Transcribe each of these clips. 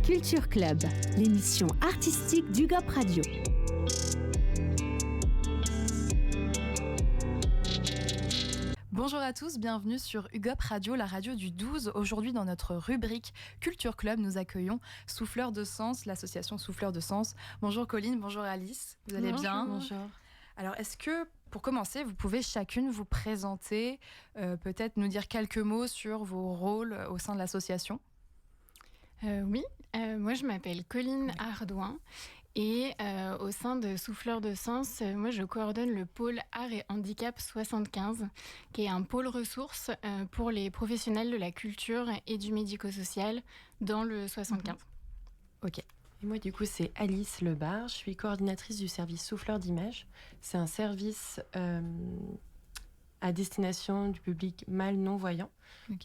Culture Club, l'émission artistique d'UGOP Radio. Bonjour à tous, bienvenue sur UGOP Radio, la radio du 12. Aujourd'hui, dans notre rubrique Culture Club, nous accueillons Souffleurs de Sens, l'association Souffleurs de Sens. Bonjour Colline, bonjour Alice, vous allez bien ? Bonjour. Alors, est-ce que, pour commencer, vous pouvez chacune vous présenter, peut-être nous dire quelques mots sur vos rôles au sein de l'association ? Oui, moi je m'appelle Colline Ardouin et au sein de Souffleurs de Sens, moi je coordonne le pôle Art et Handicap 75, qui est un pôle ressources pour les professionnels de la culture et du médico-social dans le 75. Ok. Et moi, du coup, c'est Alice Lebar. Je suis coordinatrice du service Souffleurs d'Images. C'est un service à destination du public mal non-voyant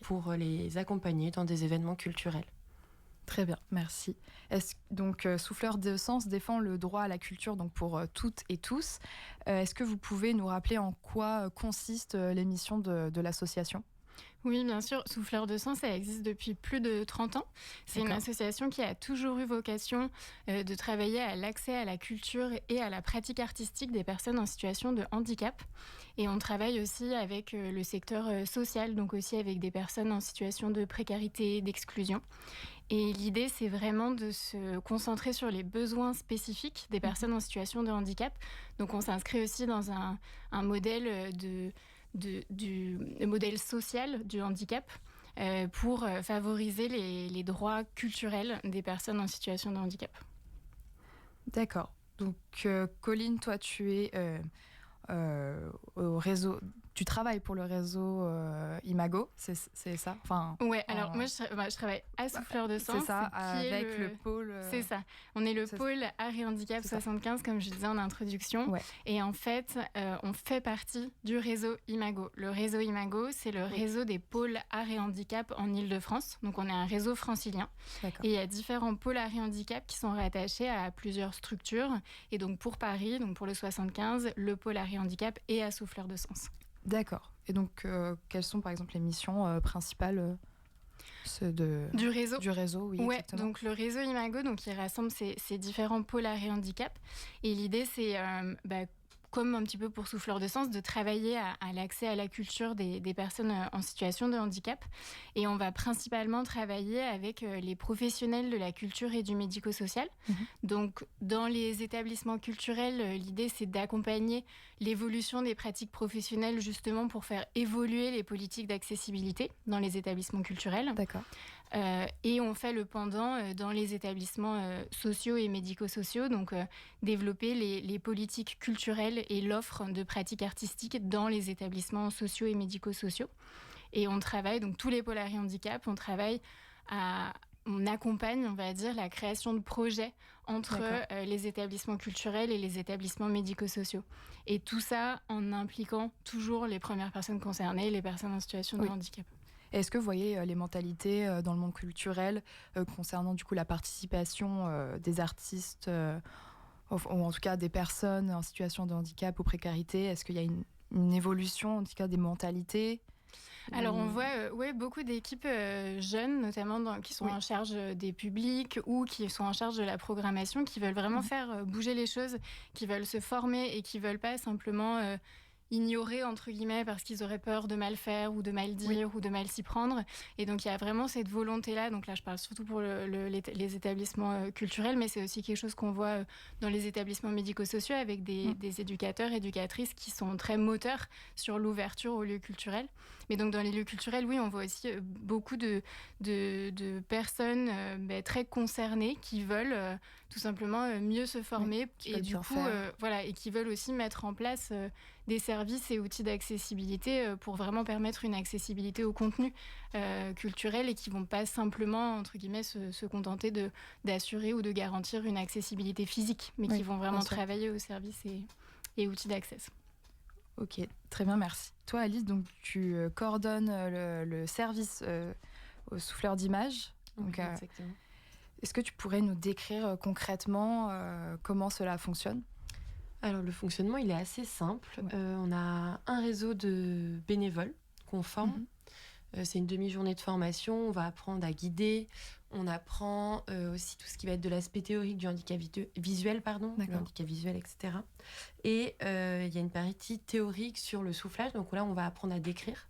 pour les accompagner dans des événements culturels. Très bien, merci. Donc, Souffleurs de Sens défend le droit à la culture donc pour toutes et tous. Est-ce que vous pouvez nous rappeler en quoi consiste l'émission de l'association ? Oui, bien sûr. Souffleurs de Sens, ça existe depuis plus de 30 ans. C'est une association qui a toujours eu vocation de travailler à l'accès à la culture et à la pratique artistique des personnes en situation de handicap. Et on travaille aussi avec le secteur social, donc aussi avec des personnes en situation de précarité, d'exclusion. Et l'idée, c'est vraiment de se concentrer sur les besoins spécifiques des personnes en situation de handicap. Donc, on s'inscrit aussi dans un modèle du modèle social du handicap pour favoriser les droits culturels des personnes en situation de handicap. D'accord. Donc, Colline, toi, tu es au réseau... Tu travailles pour le réseau Imago, c'est ça ? Ouais, alors moi je travaille à Souffleurs de Sens. C'est ça, avec le pôle... C'est ça, on est le pôle Art et Handicap 75, comme je disais en introduction. Ouais. Et en fait, on fait partie du réseau Imago. Le réseau Imago, c'est le réseau des pôles Art et Handicap en Île-de-France. Donc on est un réseau francilien. D'accord. Et il y a différents pôles Art et Handicap qui sont rattachés à plusieurs structures. Et donc pour Paris, donc pour le 75, le pôle Art et Handicap est à Souffleurs de Sens. D'accord. Et donc, quelles sont par exemple les missions principales du réseau ? Du réseau, oui, ouais, exactement. Donc le réseau Imago, donc, il rassemble ces différents pôles Art et Handicap. Et l'idée, c'est, comme un petit peu pour Souffleurs de Sens, de travailler à l'accès à la culture des personnes en situation de handicap. Et on va principalement travailler avec les professionnels de la culture et du médico-social. Mmh. Donc, dans les établissements culturels, l'idée, c'est d'accompagner l'évolution des pratiques professionnelles, justement, pour faire évoluer les politiques d'accessibilité dans les établissements culturels. D'accord. Et on fait le pendant dans les établissements sociaux et médico-sociaux, donc développer les politiques culturelles et l'offre de pratiques artistiques dans les établissements sociaux et médico-sociaux. Et on travaille, donc tous les pôles Art et Handicap, on accompagne, on va dire, la création de projets entre les établissements culturels et les établissements médico-sociaux. Et tout ça en impliquant toujours les premières personnes concernées, les personnes en situation de handicap. Est-ce que vous voyez les mentalités dans le monde culturel concernant du coup la participation des artistes ou en tout cas des personnes en situation de handicap ou précarité ? Est-ce qu'il y a une évolution en tout cas des mentalités ? Alors on voit beaucoup d'équipes jeunes, notamment qui sont en charge des publics ou qui sont en charge de la programmation, qui veulent vraiment faire bouger les choses, qui veulent se former et qui veulent pas simplement ignorer, entre guillemets, parce qu'ils auraient peur de mal faire ou de mal dire ou de mal s'y prendre. Et donc, il y a vraiment cette volonté-là. Donc là, je parle surtout pour les établissements culturels, mais c'est aussi quelque chose qu'on voit dans les établissements médico-sociaux avec des éducateurs, éducatrices qui sont très moteurs sur l'ouverture aux lieux culturels. Mais donc, dans les lieux culturels, oui, on voit aussi beaucoup de personnes très concernées qui veulent tout simplement mieux se former et du coup, et qui veulent aussi mettre en place des services et outils d'accessibilité pour vraiment permettre une accessibilité au contenu culturel et qui ne vont pas simplement, entre guillemets, se contenter d'assurer ou de garantir une accessibilité physique, mais qui vont vraiment travailler aux services et outils d'accès. Ok, très bien, merci. Toi, Alice, donc, tu coordonnes le service aux Souffleurs d'Images. Donc, exactement. Est-ce que tu pourrais nous décrire concrètement comment cela fonctionne ? Alors, le fonctionnement, il est assez simple. On a un réseau de bénévoles qu'on forme C'est une demi-journée de formation. On va apprendre à guider. On apprend aussi tout ce qui va être de l'aspect théorique du handicap visuel, le handicap visuel, etc. Et il y a une partie théorique sur le soufflage. Donc là, on va apprendre à décrire.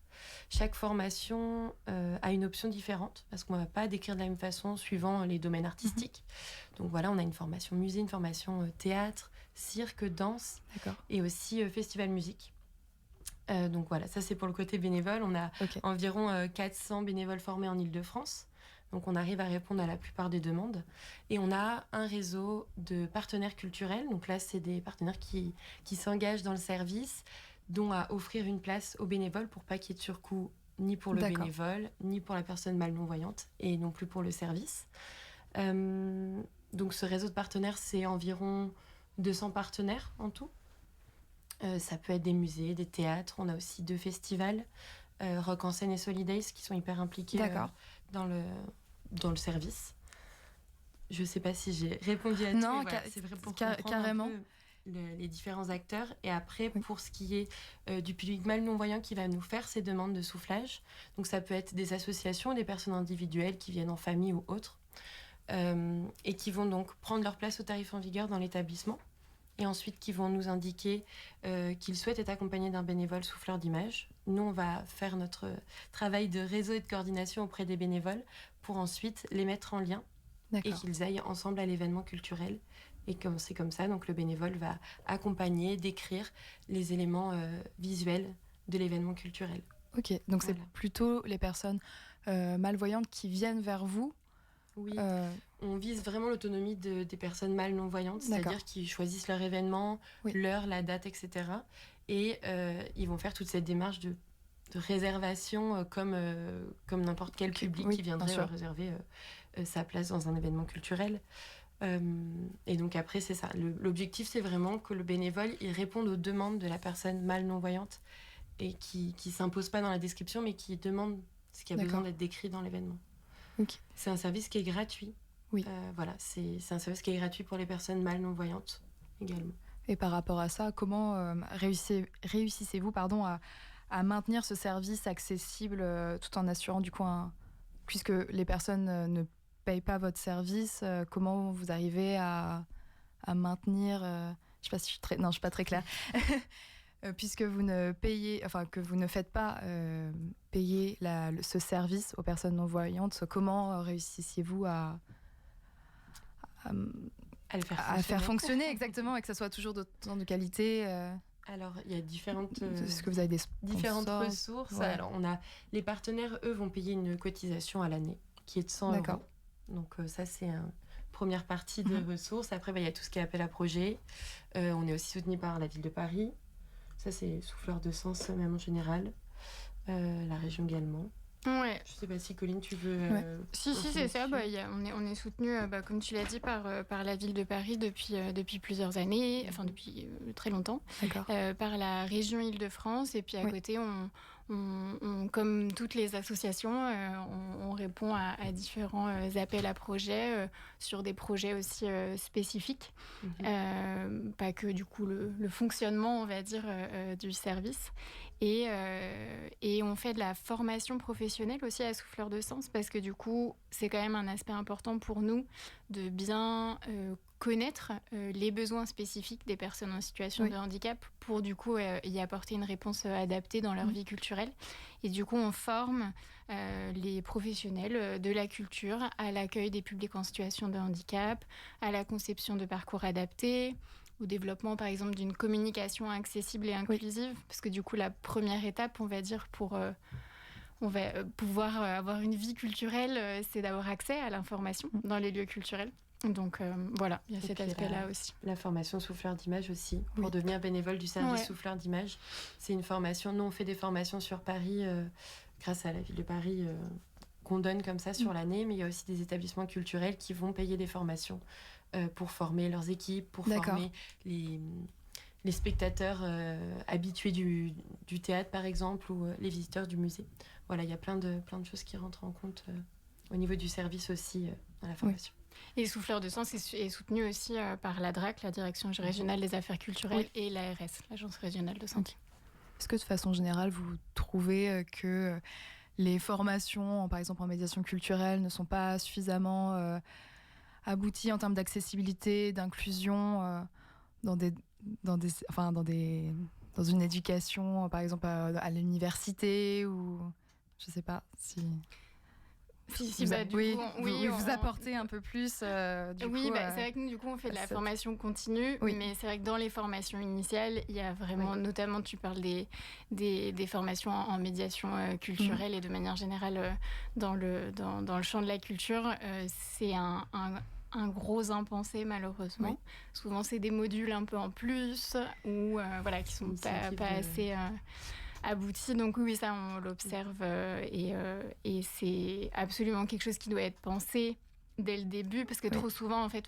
Chaque formation a une option différente parce qu'on ne va pas décrire de la même façon suivant les domaines artistiques. Donc voilà, on a une formation musée, une formation théâtre, cirque, danse et aussi festival musique. Donc voilà, ça c'est pour le côté bénévole. On a environ 400 bénévoles formés en Île-de-France. Donc on arrive à répondre à la plupart des demandes. Et on a un réseau de partenaires culturels. Donc là, c'est des partenaires qui s'engagent dans le service, dont à offrir une place aux bénévoles pour pas qu'il y ait de surcoût ni pour le bénévole, ni pour la personne mal-non-voyante, et non plus pour le service. Donc ce réseau de partenaires, c'est environ 200 partenaires en tout. Ça peut être des musées, des théâtres. On a aussi 2 festivals, Rock en scène et Solidays, qui sont hyper impliqués dans le service. Je ne sais pas si j'ai répondu à tout. Non, c'est vrai pour carrément. Un peu les différents acteurs. Et après, pour ce qui est du public mal-non-voyant qui va nous faire ces demandes de soufflage, donc ça peut être des associations, des personnes individuelles qui viennent en famille ou autres, et qui vont donc prendre leur place au tarif en vigueur dans l'établissement. Et ensuite qui vont nous indiquer qu'ils souhaitent être accompagnés d'un bénévole souffleur d'image. Nous, on va faire notre travail de réseau et de coordination auprès des bénévoles pour ensuite les mettre en lien et qu'ils aillent ensemble à l'événement culturel. Et c'est comme ça, donc le bénévole va accompagner, décrire les éléments visuels de l'événement culturel. Ok, donc c'est plutôt les personnes malvoyantes qui viennent vers vous. Oui, on vise vraiment l'autonomie des personnes mal-non-voyantes, c'est-à-dire qu'ils choisissent leur événement, l'heure, la date, etc. Et ils vont faire toute cette démarche de réservation comme n'importe quel public qui viendrait réserver sa place dans un événement culturel. Et donc après, c'est ça. L'objectif, c'est vraiment que le bénévole il réponde aux demandes de la personne mal-non-voyante et qui ne s'impose pas dans la description, mais qui demande ce qui a besoin d'être décrit dans l'événement. C'est un service qui est gratuit. C'est un service qui est gratuit pour les personnes mal-non-voyantes également. Et par rapport à ça, comment réussissez-vous à maintenir ce service accessible tout en assurant du coup puisque les personnes ne payent pas votre service, comment vous arrivez à maintenir je sais pas si je suis pas très claire. Puisque vous ne faites pas payer ce service aux personnes non-voyantes, comment réussissiez-vous à le faire fonctionner exactement et que ça soit toujours d'autant de qualité Alors, il y a différentes, est-ce que vous avez différentes ressources. Alors, les partenaires, eux, vont payer une cotisation à l'année qui est de 100 €. Donc, ça, c'est une première partie de ressources. Après, il y a tout ce qui est appel à projet. On est aussi soutenu par la ville de Paris. Ça, c'est souffleur de sens, même en général. La région également. Ouais. Je sais pas si, Colline, tu veux... Si, c'est ça. On est soutenu, comme tu l'as dit, par la ville de Paris depuis plusieurs années, enfin depuis très longtemps. Par la région Île-de-France. Et puis à côté, comme toutes les associations, on répond à différents appels à projets sur des projets aussi spécifiques. Pas que du coup le fonctionnement, on va dire, du service. Et on fait de la formation professionnelle aussi à Souffleur de Sens parce que du coup, c'est quand même un aspect important pour nous de bien connaître les besoins spécifiques des personnes en situation de handicap pour du coup y apporter une réponse adaptée dans leur vie culturelle. Et du coup, on forme les professionnels de la culture à l'accueil des publics en situation de handicap, à la conception de parcours adaptés, au développement, par exemple, d'une communication accessible et inclusive. Parce que du coup, la première étape, on va dire, pour pouvoir avoir une vie culturelle, c'est d'avoir accès à l'information dans les lieux culturels. Donc voilà, il y a cet aspect-là aussi. La formation souffleur d'image aussi, pour devenir bénévole du service souffleur d'image. C'est une formation, nous on fait des formations sur Paris, grâce à la ville de Paris, qu'on donne comme ça sur l'année, mais il y a aussi des établissements culturels qui vont payer des formations pour former leurs équipes, pour former les spectateurs habitués du théâtre par exemple, ou les visiteurs du musée. Voilà, il y a plein de choses qui rentrent en compte au niveau du service aussi à la formation. Et Souffleur de Sens est soutenu aussi par la DRAC, la Direction régionale des affaires culturelles, et l'ARS, l'Agence régionale de santé. Est-ce que de façon générale, vous trouvez que les formations, par exemple en médiation culturelle, ne sont pas suffisamment abouties en termes d'accessibilité, d'inclusion dans une éducation, par exemple à l'université ou je sais pas si. Vous apportez un peu plus. C'est vrai que nous, du coup, on fait de la formation continue, mais c'est vrai que dans les formations initiales, il y a vraiment, notamment, tu parles des formations en médiation culturelle et de manière générale dans le champ de la culture, c'est un gros impensé, malheureusement. Souvent, c'est des modules un peu en plus ou qui sont pas assez abouti. Donc oui, ça, on l'observe et c'est absolument quelque chose qui doit être pensé dès le début, parce que trop souvent, en fait,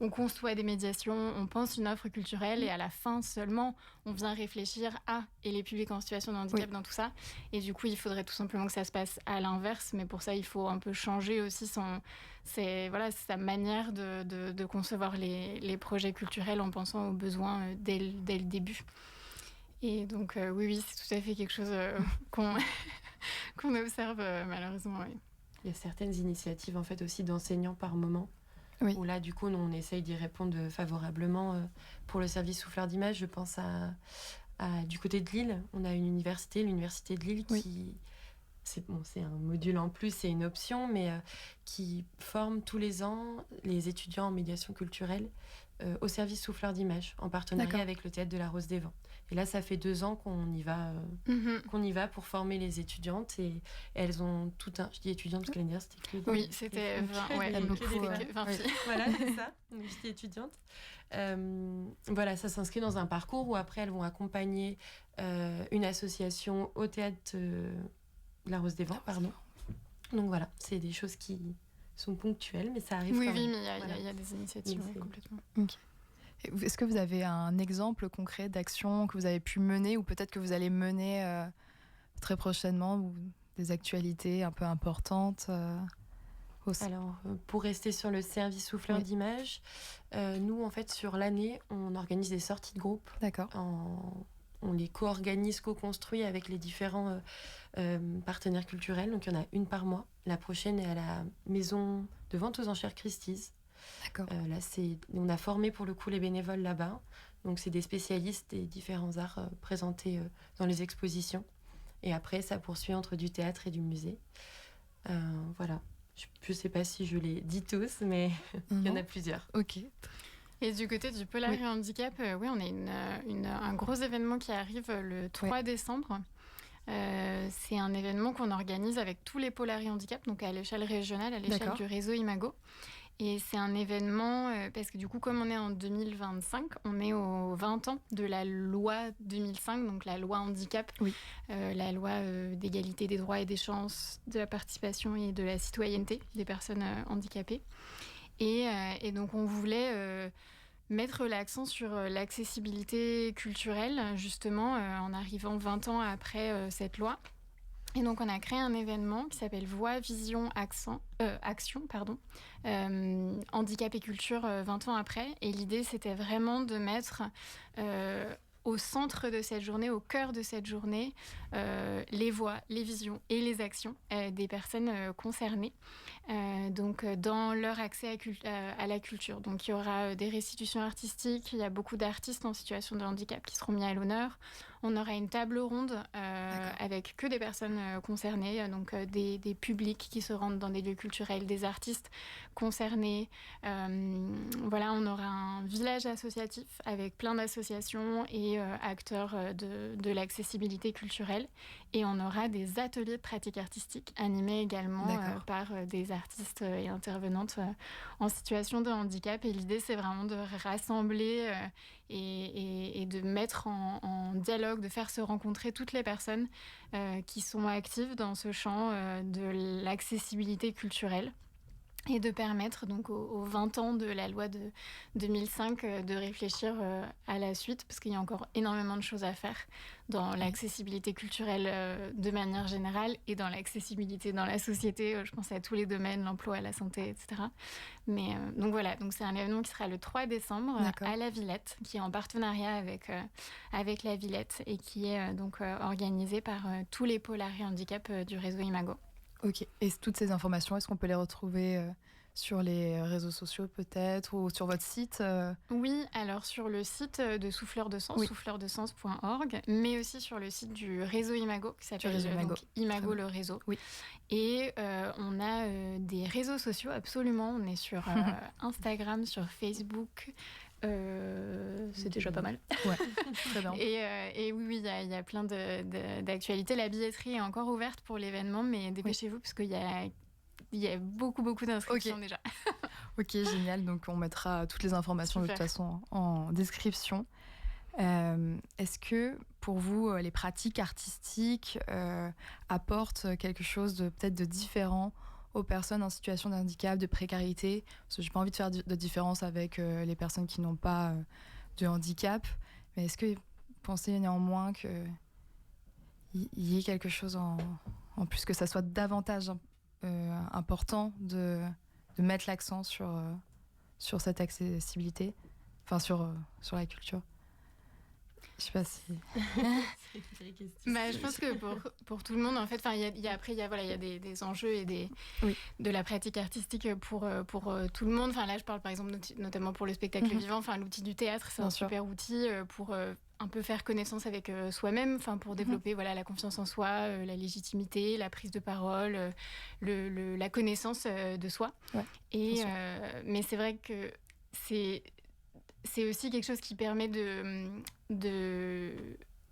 on conçoit des médiations, on pense une offre culturelle et à la fin seulement, on vient réfléchir et les publics en situation de handicap dans tout ça. Et du coup, il faudrait tout simplement que ça se passe à l'inverse, mais pour ça, il faut un peu changer aussi sa manière de concevoir les projets culturels en pensant aux besoins dès le début. Et donc, oui, c'est tout à fait quelque chose qu'on observe malheureusement. Oui. Il y a certaines initiatives en fait aussi d'enseignants par moment, où là, du coup, on essaye d'y répondre favorablement. Pour le service souffleur d'image, je pense du côté de Lille, on a une université, l'université de Lille, qui... C'est un module en plus, c'est une option, mais qui forme tous les ans les étudiants en médiation culturelle au service souffleur d'image, en partenariat avec le Théâtre de la Rose des Vents. Et là, ça fait 2 ans qu'on y va pour former les étudiantes, et elles ont tout un... Je dis étudiantes parce que l'année dernière, c'était que... Oui, c'était 20 filles. Voilà, c'est ça. Donc, je dis étudiantes. Ça s'inscrit dans un parcours où après, elles vont accompagner une association au Théâtre de la Rose des Vents, pardon. Donc voilà, c'est des choses qui sont ponctuelles, mais ça arrive quand même. Oui, mais il y a des initiatives, complètement. Okay. Est-ce que vous avez un exemple concret d'action que vous avez pu mener ou peut-être que vous allez mener très prochainement, ou des actualités un peu importantes aussi? Alors, pour rester sur le service souffleur d'image, nous, en fait, sur l'année, on organise des sorties de groupe. D'accord. On les co-organise, co-construit avec les différents partenaires culturels. Donc, il y en a une par mois. La prochaine est à la maison de vente aux enchères Christie's. D'accord. Là, on a formé pour le coup les bénévoles là-bas. Donc, c'est des spécialistes des différents arts présentés dans les expositions. Et après, ça poursuit entre du théâtre et du musée. Voilà. Je ne sais pas si je les dis tous, mais il y en a plusieurs. Ok. Et du côté du Polari Handicap, on a un gros événement qui arrive le 3 décembre. C'est un événement qu'on organise avec tous les Polari Handicap, donc à l'échelle régionale, à l'échelle du réseau Imago. Et c'est un événement, parce que du coup, comme on est en 2025, on est aux 20 ans de la loi 2005, donc la loi handicap, la loi d'égalité des droits et des chances, de la participation et de la citoyenneté des personnes handicapées. Et donc, on voulait mettre l'accent sur l'accessibilité culturelle, justement, en arrivant 20 ans après cette loi. Et donc, on a créé un événement qui s'appelle Voix, Vision, Action, handicap et culture 20 ans après. Et l'idée, c'était vraiment de mettre au centre de cette journée, au cœur de cette journée, les voix, les visions et les actions des personnes concernées, donc dans leur accès à la culture. Donc il y aura des restitutions artistiques, il y a beaucoup d'artistes en situation de handicap qui seront mis à l'honneur. On aura une table ronde avec que des personnes concernées, donc des publics qui se rendent dans des lieux culturels, des artistes concernés. On aura un village associatif avec plein d'associations et acteurs de l'accessibilité culturelle. Et on aura des ateliers de pratique artistique animés également par des artistes et intervenantes en situation de handicap. Et l'idée, c'est vraiment de rassembler et de mettre en dialogue, de faire se rencontrer toutes les personnes qui sont actives dans ce champ de l'accessibilité culturelle. et de permettre donc aux 20 ans de la loi de 2005 de réfléchir à la suite, parce qu'il y a encore énormément de choses à faire dans l'accessibilité culturelle de manière générale et dans l'accessibilité dans la société. Je pense à tous les domaines, l'emploi, la santé, etc. Mais donc voilà, donc c'est un événement qui sera le 3 décembre à la Villette, qui est en partenariat avec la Villette et qui est donc organisé par tous les pôles arrêt handicap du réseau Imago. Ok. Et toutes ces informations, est-ce qu'on peut les retrouver sur les réseaux sociaux peut-être ou sur votre site Oui, alors sur le site de Souffleurs de Sens, souffleursdesens.org, mais aussi sur le site du réseau Imago, qui s'appelle Imago le réseau. Oui. Et on a des réseaux sociaux, absolument. On est sur Instagram, sur Facebook. C'est déjà pas mal. Ouais, très bien. Et oui, il y a plein d'actualités. La billetterie est encore ouverte pour l'événement, mais dépêchez-vous parce qu'il y a beaucoup d'inscriptions déjà. Ok, génial. Donc on mettra toutes les informations de toute façon en description. Est-ce que pour vous, les pratiques artistiques apportent quelque chose de peut-être de différent aux personnes en situation de handicap, de précarité? Parce que j'ai pas envie de faire de différence avec les personnes qui n'ont pas de handicap, mais est-ce que vous pensez néanmoins qu'il y ait quelque chose en plus, que ça soit davantage important de mettre l'accent sur cette accessibilité, enfin sur la culture? Je sais pas si... C'est une vraie question. Je pense que pour tout le monde, en fait, il y a des enjeux et de la pratique artistique pour tout le monde. Enfin, là, je parle par exemple notamment pour le spectacle vivant. Enfin, l'outil du théâtre, c'est un super outil pour un peu faire connaissance avec soi-même, enfin, pour développer la confiance en soi, la légitimité, la prise de parole, la connaissance de soi. Ouais, mais c'est vrai que c'est aussi quelque chose qui permet de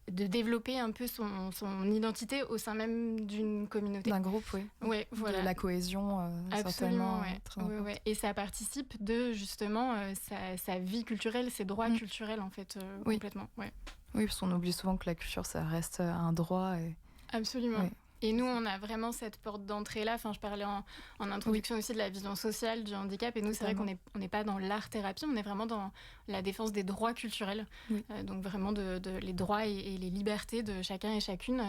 développer un peu son identité au sein même d'une communauté. D'un groupe, oui. Ouais, voilà. De la cohésion, absolument, certainement. Ouais. Et ça participe de, justement, sa vie culturelle, ses droits culturels, en fait, complètement. Ouais. Oui, parce qu'on oublie souvent que la culture, ça reste un droit. Absolument. Ouais. Et nous, on a vraiment cette porte d'entrée-là. Enfin, je parlais en introduction aussi de la vision sociale du handicap. Et nous, c'est vrai qu'on n'est pas dans l'art-thérapie, on est vraiment dans la défense des droits culturels. Oui. Donc vraiment les droits et les libertés de chacun et chacune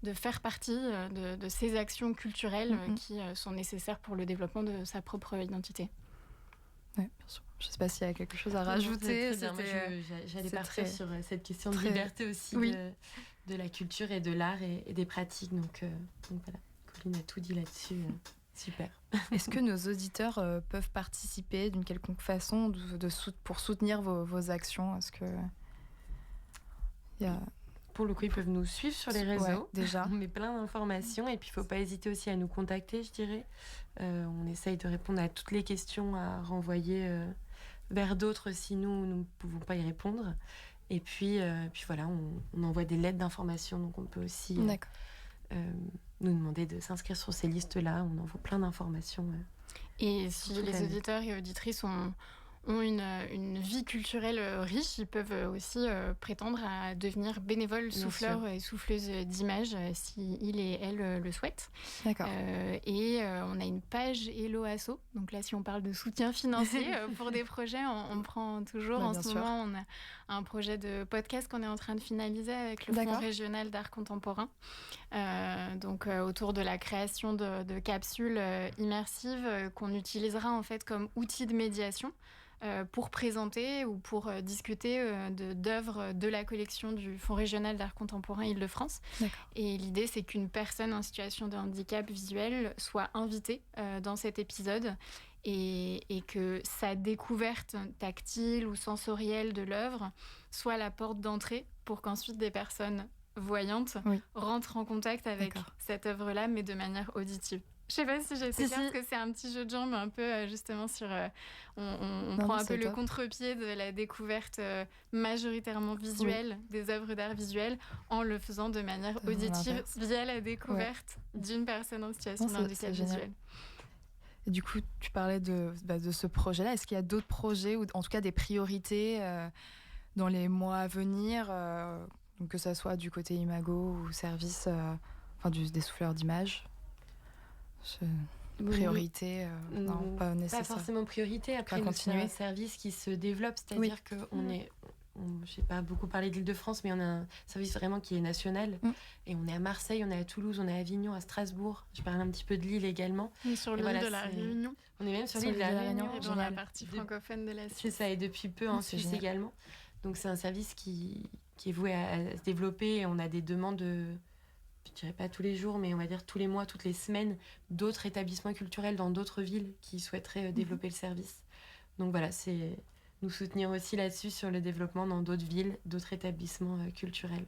de faire partie de ces actions culturelles qui sont nécessaires pour le développement de sa propre identité. Oui, bien sûr. Je ne sais pas s'il y a quelque chose à rajouter. J'allais partir sur cette question de liberté aussi de la culture et de l'art et des pratiques. Donc voilà, Colline a tout dit là-dessus. Super. Est-ce que nos auditeurs peuvent participer d'une quelconque façon pour soutenir vos actions? Est-ce que Pour le coup, ils peuvent nous suivre sur les réseaux. Ouais, déjà. On met plein d'informations et puis il ne faut pas hésiter aussi à nous contacter, je dirais. On essaye de répondre à toutes les questions, à renvoyer vers d'autres si nous ne pouvons pas y répondre. Et puis voilà, on envoie des lettres d'information, donc on peut aussi nous demander de s'inscrire sur ces listes-là. On envoie plein d'informations. Et si les auditeurs et auditrices ont une vie culturelle riche, ils peuvent aussi prétendre à devenir bénévoles souffleurs et souffleuses d'images si ils et elles le souhaitent. D'accord. Et on a une page Hello Asso. Donc là, si on parle de soutien financier pour des projets, on prend toujours. En ce moment, on a un projet de podcast qu'on est en train de finaliser avec le Fonds régional d'art contemporain. Donc autour de la création de capsules immersives qu'on utilisera en fait comme outil de médiation. Pour présenter ou pour discuter d'œuvres de la collection du Fonds régional d'art contemporain Île-de-France. Et l'idée, c'est qu'une personne en situation de handicap visuel soit invitée dans cet épisode et que sa découverte tactile ou sensorielle de l'œuvre soit la porte d'entrée pour qu'ensuite des personnes voyantes rentrent en contact avec cette œuvre-là, mais de manière auditive. Je sais pas si j'ai été claire, parce que c'est un petit jeu de jambes un peu justement sur... on prend un peu le contre-pied de la découverte majoritairement visuelle des œuvres d'art visuel en le faisant de manière auditive via la découverte d'une personne en situation de handicap visuel. Et du coup, tu parlais de ce projet-là. Est-ce qu'il y a d'autres projets ou en tout cas des priorités dans les mois à venir, donc que ça soit du côté Imago ou service des souffleurs d'images? Priorité, non, pas nécessaire. Pas forcément priorité. Après, c'est un service qui se développe, c'est-à-dire qu'on est... je n'ai pas beaucoup parlé de l'Île-de-France, mais on a un service vraiment qui est national. Et on est à Marseille, on est à Toulouse, on est à Avignon, à Strasbourg. Je parle un petit peu de Lille également. Et sur l'île de la Réunion. On est même sur l'île de la Réunion. Et dans la partie francophone de la Suisse. C'est ça, et depuis peu en Suisse également. Donc c'est un service qui est voué à se développer. Et on a des demandes, je dirais pas tous les jours, mais on va dire tous les mois, toutes les semaines, d'autres établissements culturels dans d'autres villes qui souhaiteraient développer le service. Donc voilà, c'est... nous soutenir aussi là-dessus sur le développement dans d'autres villes, d'autres établissements culturels.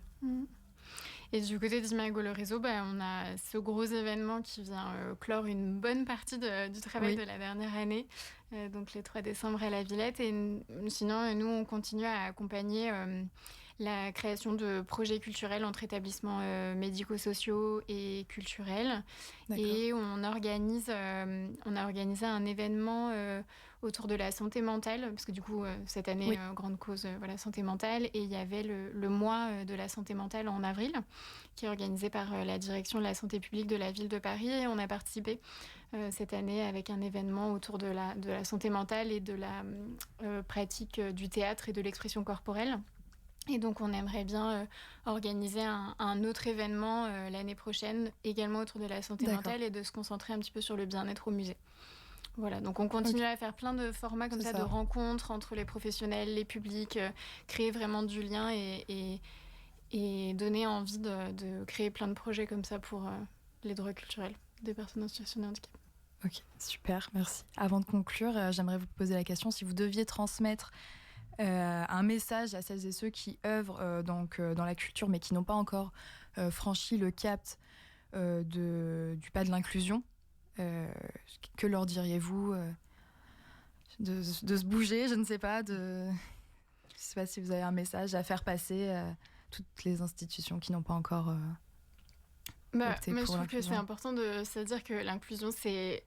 Et du côté d'Imago le réseau, on a ce gros événement qui vient clore une bonne partie du travail de la dernière année, donc le 3 décembre à la Villette. Et sinon, nous, on continue à accompagner la création de projets culturels entre établissements médico-sociaux et culturels. D'accord. Et on a organisé un événement autour de la santé mentale, parce que du coup, cette année, grande cause, santé mentale. Et il y avait le mois de la santé mentale en avril, qui est organisé par la direction de la santé publique de la ville de Paris. Et on a participé cette année avec un événement autour de la santé mentale et de la pratique du théâtre et de l'expression corporelle. Et donc, on aimerait bien organiser un autre événement l'année prochaine, également autour de la santé mentale et de se concentrer un petit peu sur le bien-être au musée. Voilà, donc on continue à faire plein de formats comme ça, de rencontres entre les professionnels, les publics, créer vraiment du lien et donner envie de créer plein de projets comme ça pour les droits culturels des personnes en situation de handicap. Ok, super, merci. Avant de conclure, j'aimerais vous poser la question, si vous deviez transmettre un message à celles et ceux qui œuvrent dans la culture mais qui n'ont pas encore franchi le cap du pas de l'inclusion, que leur diriez-vous de se bouger, je ne sais pas, je sais pas si vous avez un message à faire passer à toutes les institutions qui n'ont pas encore opté mais pour je trouve que c'est l'inclusion. important de se dire que l'inclusion, c'est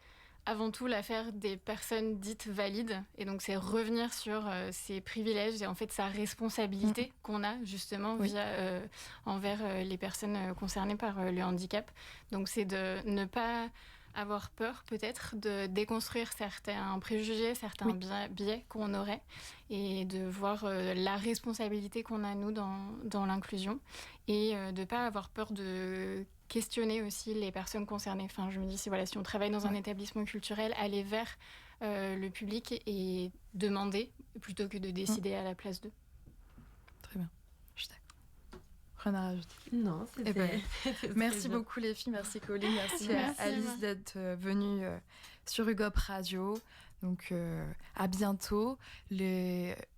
avant tout l'affaire des personnes dites valides, et donc c'est revenir sur ses privilèges et en fait sa responsabilité qu'on a justement envers les personnes concernées par le handicap. Donc c'est de ne pas avoir peur peut-être de déconstruire certains préjugés, certains biais qu'on aurait, et de voir la responsabilité qu'on a nous dans l'inclusion, et de ne pas avoir peur de questionner aussi les personnes concernées. Enfin, je me dis, si on travaille dans un établissement culturel, aller vers le public et demander plutôt que de décider à la place d'eux. Très bien. Je suis d'accord. Rien à rajouter? Non, c'était... Merci beaucoup les filles, merci Colline, merci à Alice d'être venue sur UGOP Radio. Donc à bientôt.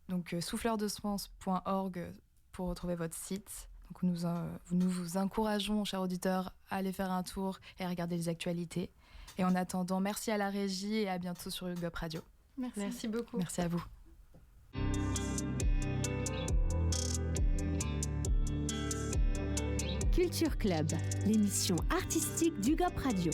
Donc souffleurdesens.org pour retrouver votre site. Donc nous vous encourageons, chers auditeurs, à aller faire un tour et à regarder les actualités. Et en attendant, merci à la régie et à bientôt sur UGOP Radio. Merci beaucoup. Merci à vous. Culture Club, l'émission artistique d'UGOP Radio.